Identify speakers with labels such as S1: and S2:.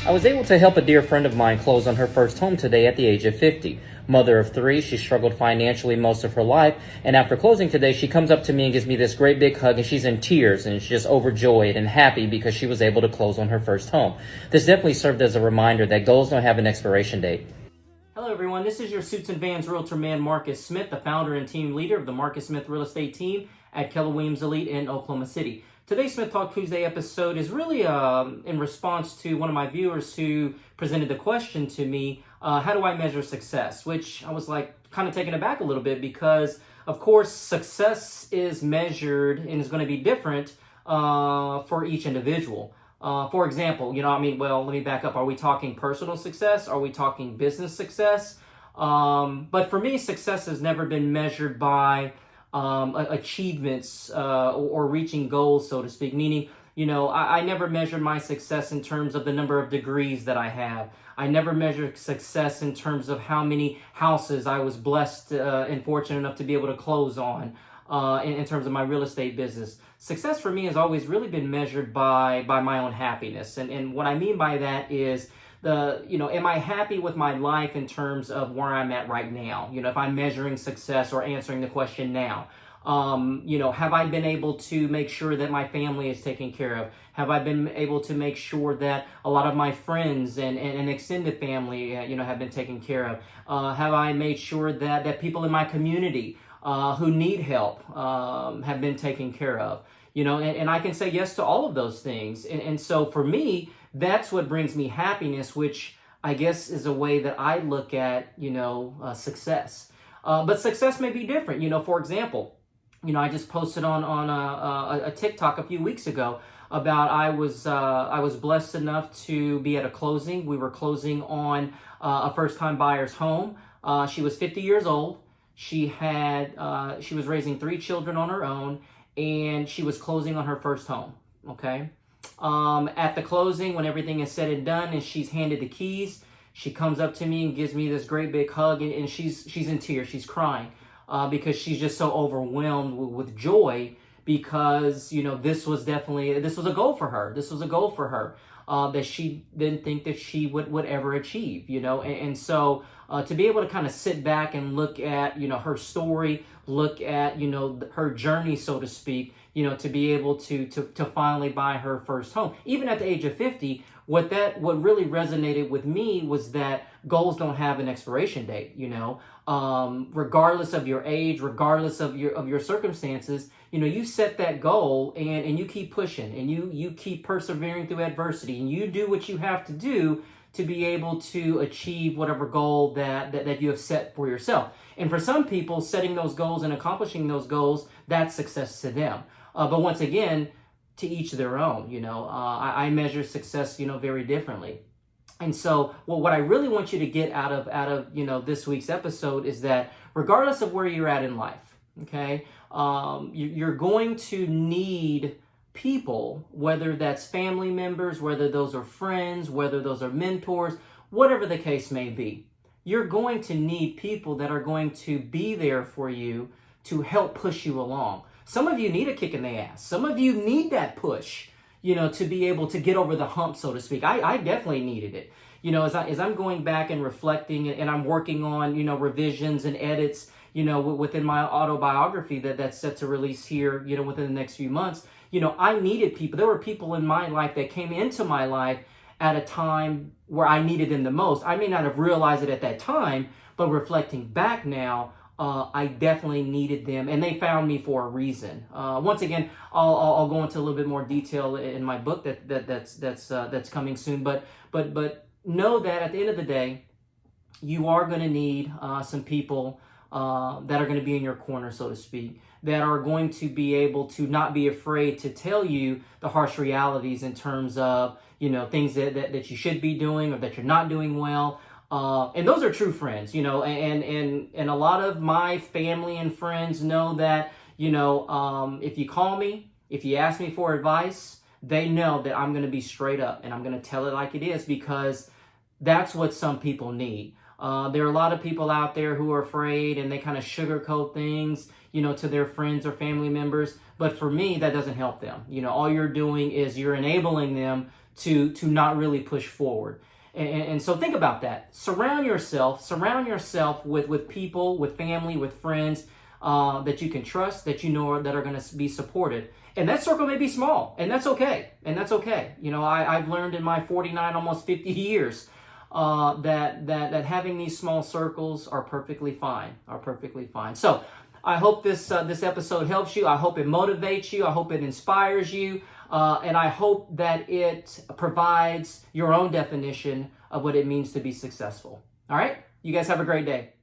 S1: I was able to help a dear friend of mine close on her first home today at the age of 50. Mother of three, she struggled financially most of her life, and after closing today, she comes up to me and gives me this great big hug, and she's in tears, and she's just overjoyed and happy because she was able to close on her first home. This definitely served as a reminder that goals don't have an expiration date.
S2: Hello everyone, this is your Suits and Vans Realtor man Marcus Smith, the founder and team leader of the Marcus Smith Real Estate Team at Keller Williams Elite in Oklahoma City. Today's Smith Talk Tuesday episode is really in response to one of my viewers who presented the question to me, how do I measure success? Which I was like kind of taken aback a little bit because, of course, success is measured and is going to be different for each individual. For example, let me back up. Are we talking personal success? Are we talking business success? But for me, success has never been measured by achievements or reaching goals, so to speak. Meaning, I never measured my success in terms of the number of degrees that I have. I never measured success in terms of how many houses I was blessed and fortunate enough to be able to close on. In terms of my real estate business. Success for me has always really been measured by my own happiness. And what I mean by that is am I happy with my life in terms of where I'm at right now? If I'm measuring success or answering the question now. Have I been able to make sure that my family is taken care of? Have I been able to make sure that a lot of my friends and extended family, have been taken care of? Have I made sure that people in my community who need help have been taken care of? And I can say yes to all of those things. And so for me, that's what brings me happiness, which I guess is a way that I look at, success. But success may be different. For example, I just posted on a TikTok a few weeks ago about I was blessed enough to be at a closing. We were closing on a first-time buyer's home. She was 50 years old. She was raising 3 children on her own, and she was closing on her first home. Okay. At the closing, when everything is said and done, and she's handed the keys, she comes up to me and gives me this great big hug, and she's in tears. She's crying because she's just so overwhelmed with joy because this was a goal for her. This was a goal for her that she didn't think that she would ever achieve. And so. To be able to kind of sit back and look at, her story, look at, her journey, so to speak, to be able to finally buy her first home. Even at the age of 50, what really resonated with me was that goals don't have an expiration date, regardless of your age, regardless of your circumstances, you set that goal and you keep pushing and you keep persevering through adversity and you do what you have to do to be able to achieve whatever goal that you have set for yourself. And for some people, setting those goals and accomplishing those goals, that's success to them. But once again, to each their own. I measure success, very differently. And so what I really want you to get out of this week's episode is that regardless of where you're at in life, okay, you're going to need people, whether that's family members, whether those are friends, whether those are mentors, whatever the case may be. You're going to need people that are going to be there for you to help push you along. Some of you need a kick in the ass. Some of you need that push, to be able to get over the hump, so to speak. I definitely needed it. As I'm going back and reflecting and I'm working on, revisions and edits, within my autobiography that's set to release here, within the next few months. I needed people. There were people in my life that came into my life at a time where I needed them the most. I may not have realized it at that time, but reflecting back now, I definitely needed them, and they found me for a reason. Once again, I'll go into a little bit more detail in my book that's coming soon. But know that at the end of the day, you are going to need some people that are going to be in your corner, so to speak, that are going to be able to not be afraid to tell you the harsh realities in terms of, things that you should be doing or that you're not doing well. And those are true friends, and a lot of my family and friends know that, if you call me, if you ask me for advice, they know that I'm going to be straight up and I'm going to tell it like it is because that's what some people need. There are a lot of people out there who are afraid and they kind of sugarcoat things, to their friends or family members. But for me, that doesn't help them. All you're doing is you're enabling them to not really push forward. And so think about that. Surround yourself with people, with family, with friends that you can trust, that you know that are going to be supported. And that circle may be small, and that's okay. And that's okay. You know, I've learned in my 49, almost 50 years that having these small circles are perfectly fine. So I hope this episode helps you. I hope it motivates you. I hope it inspires you. And I hope that it provides your own definition of what it means to be successful. All right? You guys have a great day.